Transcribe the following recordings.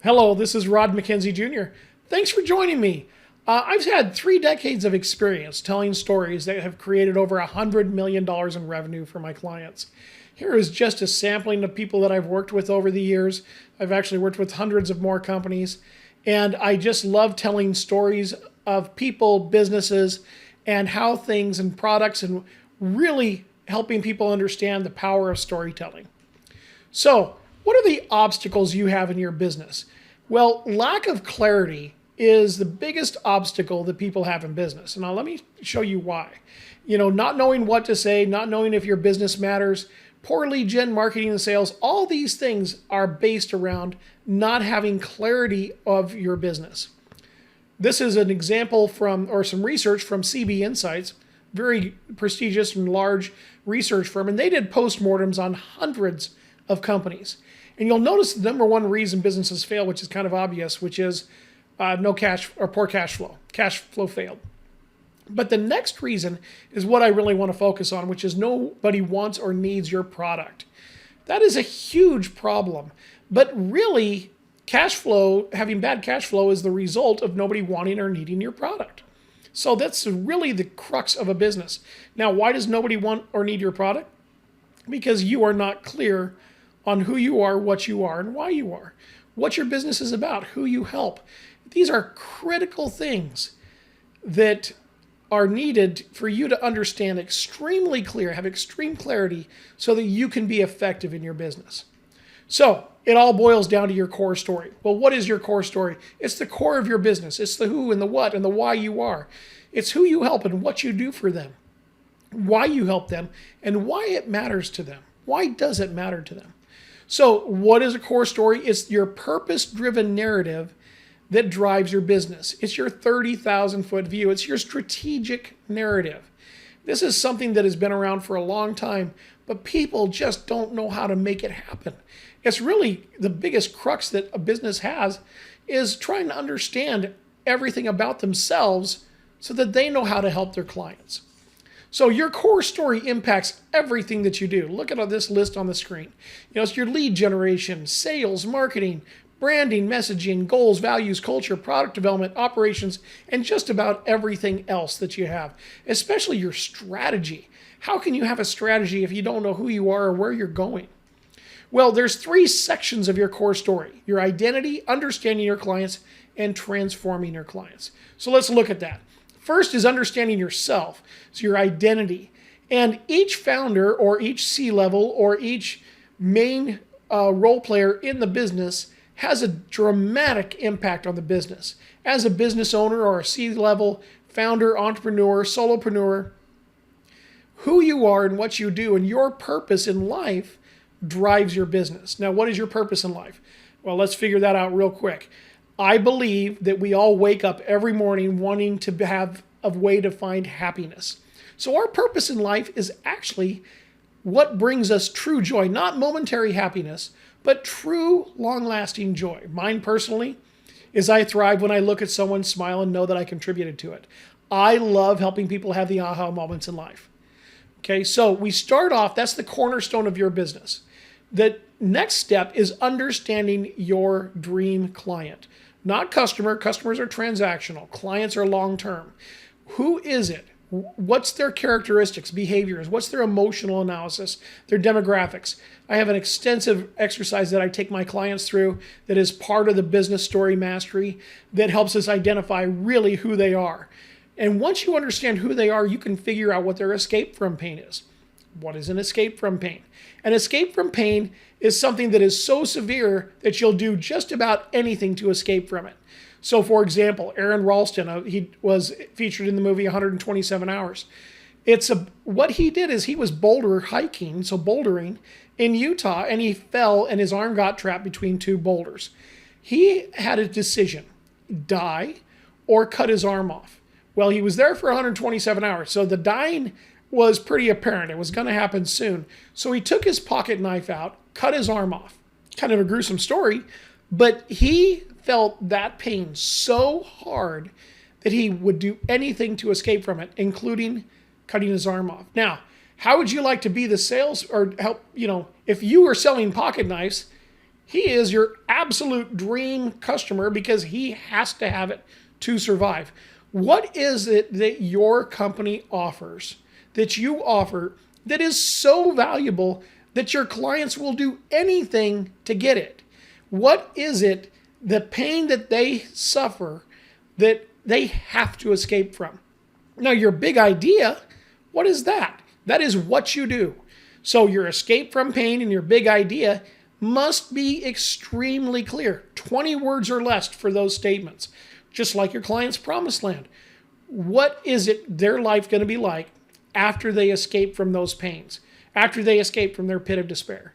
Hello, this is Rod McKenzie Jr. Thanks for joining me. I've had 3 decades of experience telling stories that have created over $100 million in revenue for my clients. Here is just a sampling of people that I've worked with over the years. I've actually worked with hundreds of more companies, and I just love telling stories of people, businesses, and how things and products and really helping people understand the power of storytelling. So, what are the obstacles you have in your business? Well, lack of clarity is the biggest obstacle that people have in business. And now let me show you why. Not knowing what to say, not knowing if your business matters, poor lead gen, marketing, and sales, all these things are based around not having clarity of your business. This is an example or some research from CB Insights, very prestigious and large research firm, and they did postmortems on hundreds of companies. And you'll notice the number one reason businesses fail, which is kind of obvious, which is no cash or poor cash flow. Cash flow failed. But the next reason is what I really want to focus on, which is nobody wants or needs your product. That is a huge problem. But really, having bad cash flow is the result of nobody wanting or needing your product. So that's really the crux of a business. Now, why does nobody want or need your product? Because you are not clear on who you are, what you are, and why you are. What your business is about, who you help. These are critical things that are needed for you to understand extremely clear, have extreme clarity so that you can be effective in your business. So it all boils down to your core story. Well, what is your core story? It's the core of your business. It's the who and the what and the why you are. It's who you help and what you do for them, why you help them, and why it matters to them. Why does it matter to them? So what is a core story? It's your purpose-driven narrative that drives your business. It's your 30,000-foot view. It's your strategic narrative. This is something that has been around for a long time, but people just don't know how to make it happen. It's really the biggest crux that a business has is trying to understand everything about themselves so that they know how to help their clients. So your core story impacts everything that you do. Look at this list on the screen. It's your lead generation, sales, marketing, branding, messaging, goals, values, culture, product development, operations, and just about everything else that you have, especially your strategy. How can you have a strategy if you don't know who you are or where you're going? Well, there's 3 sections of your core story: your identity, understanding your clients, and transforming your clients. So let's look at that. First is understanding yourself, so your identity. And each founder or each C-level or each main role player in the business has a dramatic impact on the business. As a business owner or a C-level founder, entrepreneur, solopreneur, who you are and what you do and your purpose in life drives your business. Now, what is your purpose in life? Well, let's figure that out real quick. I believe that we all wake up every morning wanting to have a way to find happiness. So our purpose in life is actually what brings us true joy, not momentary happiness, but true long-lasting joy. Mine personally is I thrive when I look at someone smile and know that I contributed to it. I love helping people have the aha moments in life. Okay, so we start off, that's the cornerstone of your business. The next step is understanding your dream client. Not customer. Customers are transactional. Clients are long-term. Who is it? What's their characteristics, behaviors? What's their emotional analysis, their demographics? I have an extensive exercise that I take my clients through that is part of the business story mastery that helps us identify really who they are. And once you understand who they are, you can figure out what their escape from pain is. What is an escape from pain? An escape from pain is something that is so severe that you'll do just about anything to escape from it. So, for example, Aaron Ralston, he was featured in the movie 127 Hours. What he did is he was bouldering in Utah, and he fell and his arm got trapped between 2 boulders. He had a decision: die or cut his arm off. Well, he was there for 127 hours, so the dying was pretty apparent. It was going to happen soon. So he took his pocket knife out, cut his arm off. Kind of a gruesome story, but he felt that pain so hard that he would do anything to escape from it, including cutting his arm off. Now, how would you like to be the sales or help, if you were selling pocket knives, He is your absolute dream customer because he has to have it to survive. What is it that your company offers, that you offer, that is so valuable that your clients will do anything to get it? What is it, the pain that they suffer, that they have to escape from? Now, your big idea, what is that? That is what you do. So your escape from pain and your big idea must be extremely clear. 20 words or less for those statements. Just like your client's promised land. What is it their life going to be like after they escape from those pains? After they escape from their pit of despair?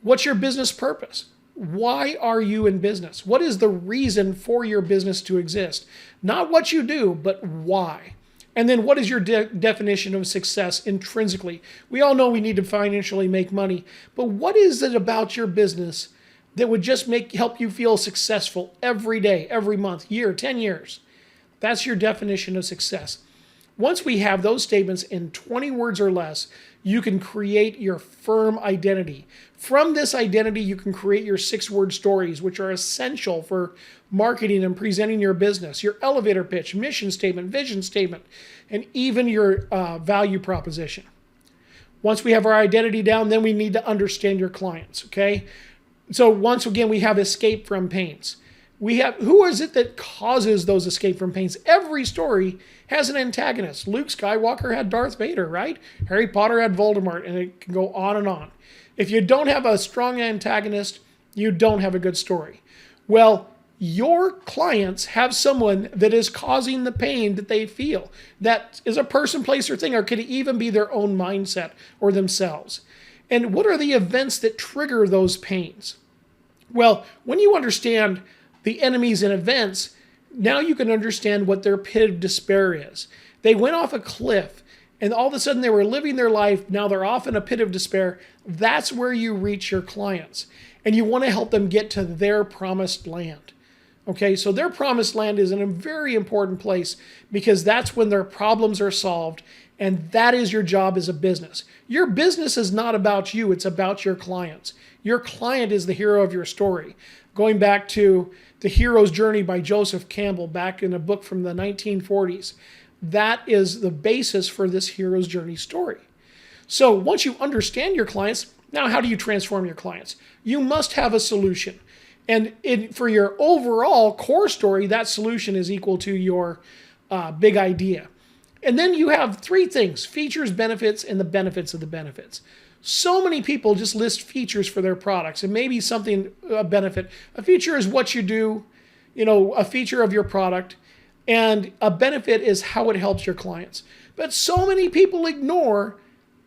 What's your business purpose? Why are you in business? What is the reason for your business to exist? Not what you do, but why. And then what is your definition of success intrinsically? We all know we need to financially make money, but what is it about your business that would just help you feel successful every day, every month, year, 10 years? That's your definition of success. Once we have those statements in 20 words or less, you can create your firm identity. From this identity, you can create your 6-word stories, which are essential for marketing and presenting your business, your elevator pitch, mission statement, vision statement, and even your value proposition. Once we have our identity down, then we need to understand your clients, okay? So once again, we have escape from pains. We have, who is it that causes those escape from pains? Every story has an antagonist. Luke Skywalker had Darth Vader, right? Harry Potter had Voldemort, and it can go on and on. If you don't have a strong antagonist, you don't have a good story. Well, your clients have someone that is causing the pain that they feel. That is a person, place, or thing, or could even be their own mindset or themselves. And what are the events that trigger those pains? Well, when you understand the enemies and events, now you can understand what their pit of despair is. They went off a cliff, and all of a sudden they were living their life. Now they're off in a pit of despair. That's where you reach your clients. And you want to help them get to their promised land. Okay, so their promised land is in a very important place because that's when their problems are solved, and that is your job as a business. Your business is not about you, it's about your clients. Your client is the hero of your story. Going back to The Hero's Journey by Joseph Campbell, back in a book from the 1940s, that is the basis for this hero's journey story. So once you understand your clients, now how do you transform your clients? You must have a solution. And for your overall core story, that solution is equal to your big idea. And then you have 3 things: features, benefits, and the benefits of the benefits. So many people just list features for their products, and maybe something, a benefit. A feature is what you do, a feature of your product, and a benefit is how it helps your clients. But so many people ignore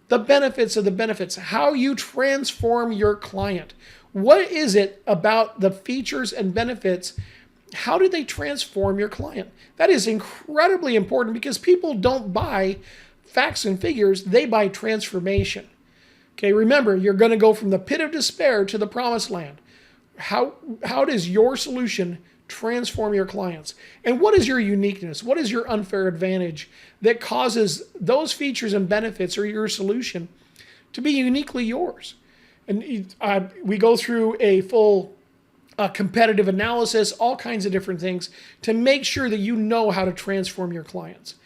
the benefits of the benefits, how you transform your client. What is it about the features and benefits? How do they transform your client? That is incredibly important because people don't buy facts and figures, they buy transformation. Okay, remember, you're going to go from the pit of despair to the promised land. How does your solution transform your clients? And what is your uniqueness? What is your unfair advantage that causes those features and benefits or your solution to be uniquely yours? And we go through a full competitive analysis, all kinds of different things to make sure that you know how to transform your clients.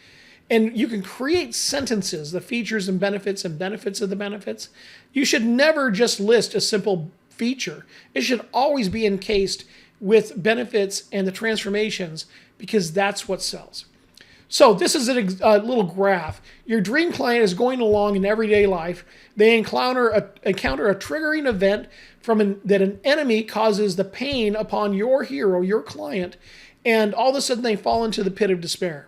And you can create sentences, the features and benefits of the benefits. You should never just list a simple feature. It should always be encased with benefits and the transformations because that's what sells. So this is a little graph. Your dream client is going along in everyday life. They encounter a triggering event that an enemy causes the pain upon your hero, your client, and all of a sudden they fall into the pit of despair.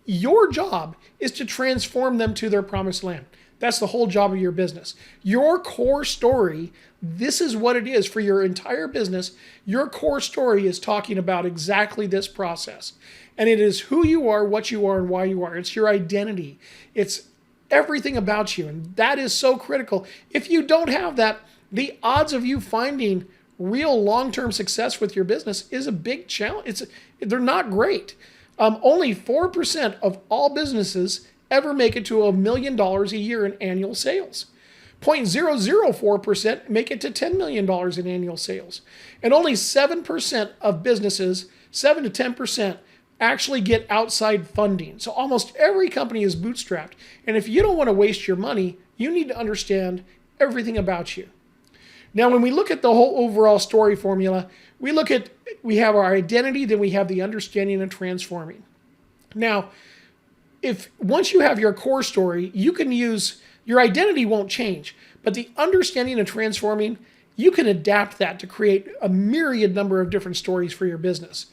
Your job is to transform them to their promised land. That's the whole job of your business. Your core story, this is what it is for your entire business. Your core story is talking about exactly this process. And it is who you are, what you are, and why you are. It's your identity. It's everything about you. And that is so critical. If you don't have that, the odds of you finding real long-term success with your business is a big challenge. They're not great. Only 4% of all businesses ever make it to $1 million a year in annual sales. 0.004% make it to $10 million in annual sales. And only 7% of businesses, 7 to 10%, actually get outside funding. So almost every company is bootstrapped. And if you don't want to waste your money, you need to understand everything about you. Now, when we look at the whole overall story formula, we have our identity, then we have the understanding and transforming. Now, if once you have your core story, you can use your identity won't change, but the understanding and transforming, you can adapt that to create a myriad number of different stories for your business.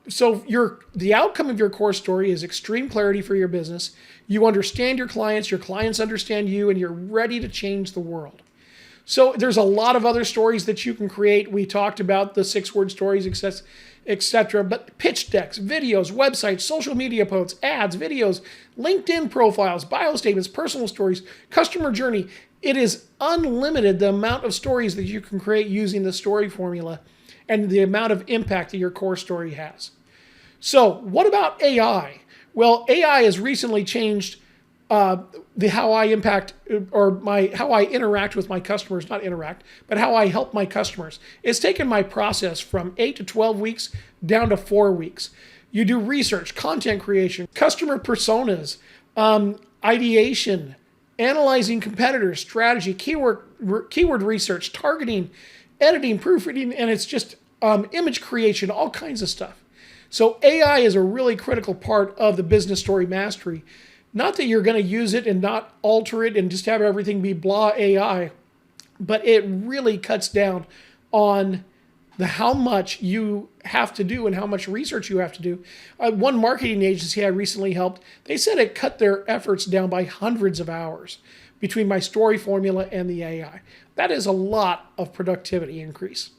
So the outcome of your core story is extreme clarity for your business. You understand your clients understand you, and you're ready to change the world. So there's a lot of other stories that you can create. We talked about the 6-word stories, etc. But pitch decks, videos, websites, social media posts, ads, videos, LinkedIn profiles, bio statements, personal stories, customer journey. It is unlimited the amount of stories that you can create using the story formula and the amount of impact that your core story has. So what about AI? Well, AI has recently changed how I impact how I interact with my customers, not interact, but how I help my customers. It's taken my process from 8 to 12 weeks down to 4 weeks. You do research, content creation, customer personas, ideation, analyzing competitors, strategy, keyword research, targeting, editing, proofreading, and it's just image creation, all kinds of stuff. So AI is a really critical part of the business story mastery. Not that you're going to use it and not alter it and just have everything be blah AI, but it really cuts down on how much you have to do and how much research you have to do. One marketing agency I recently helped, they said it cut their efforts down by hundreds of hours between my story formula and the AI. That is a lot of productivity increase.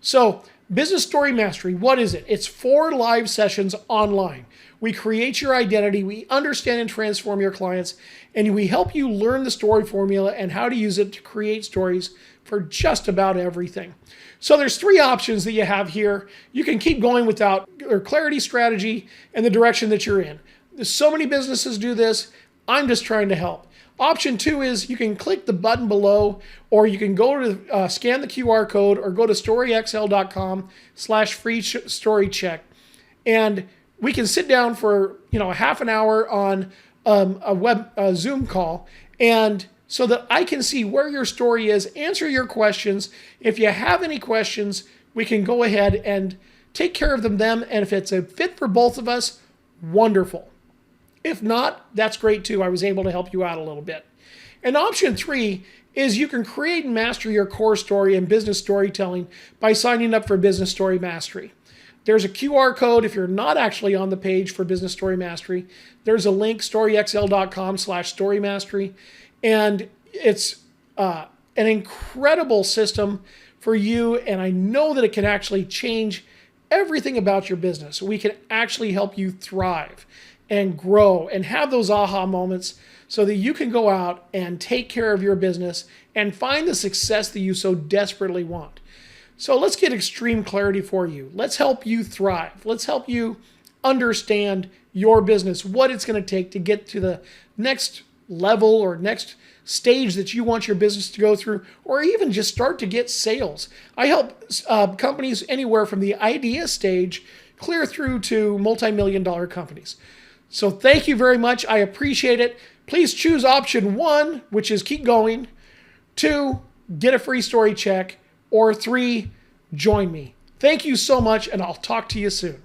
So, Business Story Mastery, what is it? It's 4 live sessions online. We create your identity, we understand and transform your clients, and we help you learn the story formula and how to use it to create stories for just about everything. So there's 3 options that you have here. You can keep going without your clarity, strategy, and the direction that you're in. There's so many businesses do this. I'm just trying to help. Option 2 is you can click the button below, or you can go to scan the QR code or go to storyxl.com/free story check. And we can sit down for a half an hour on a Zoom call, and so that I can see where your story is, answer your questions. If you have any questions, we can go ahead and take care of them. And if it's a fit for both of us, wonderful. If not, that's great too. I was able to help you out a little bit. And option 3 is you can create and master your core story and business storytelling by signing up for Business Story Mastery. There's a QR code if you're not actually on the page for Business Story Mastery. There's a link, storyxl.com/storymastery. And it's an incredible system for you. And I know that it can actually change everything about your business. We can actually help you thrive and grow and have those aha moments so that you can go out and take care of your business and find the success that you so desperately want. So let's get extreme clarity for you. Let's help you thrive. Let's help you understand your business, what it's going to take to get to the next level or next stage that you want your business to go through, or even just start to get sales. I help companies anywhere from the idea stage clear through to multi-million-dollar companies. So thank you very much. I appreciate it. Please choose option 1, which is keep going. 2, get a free story check. Or 3, join me. Thank you so much, and I'll talk to you soon.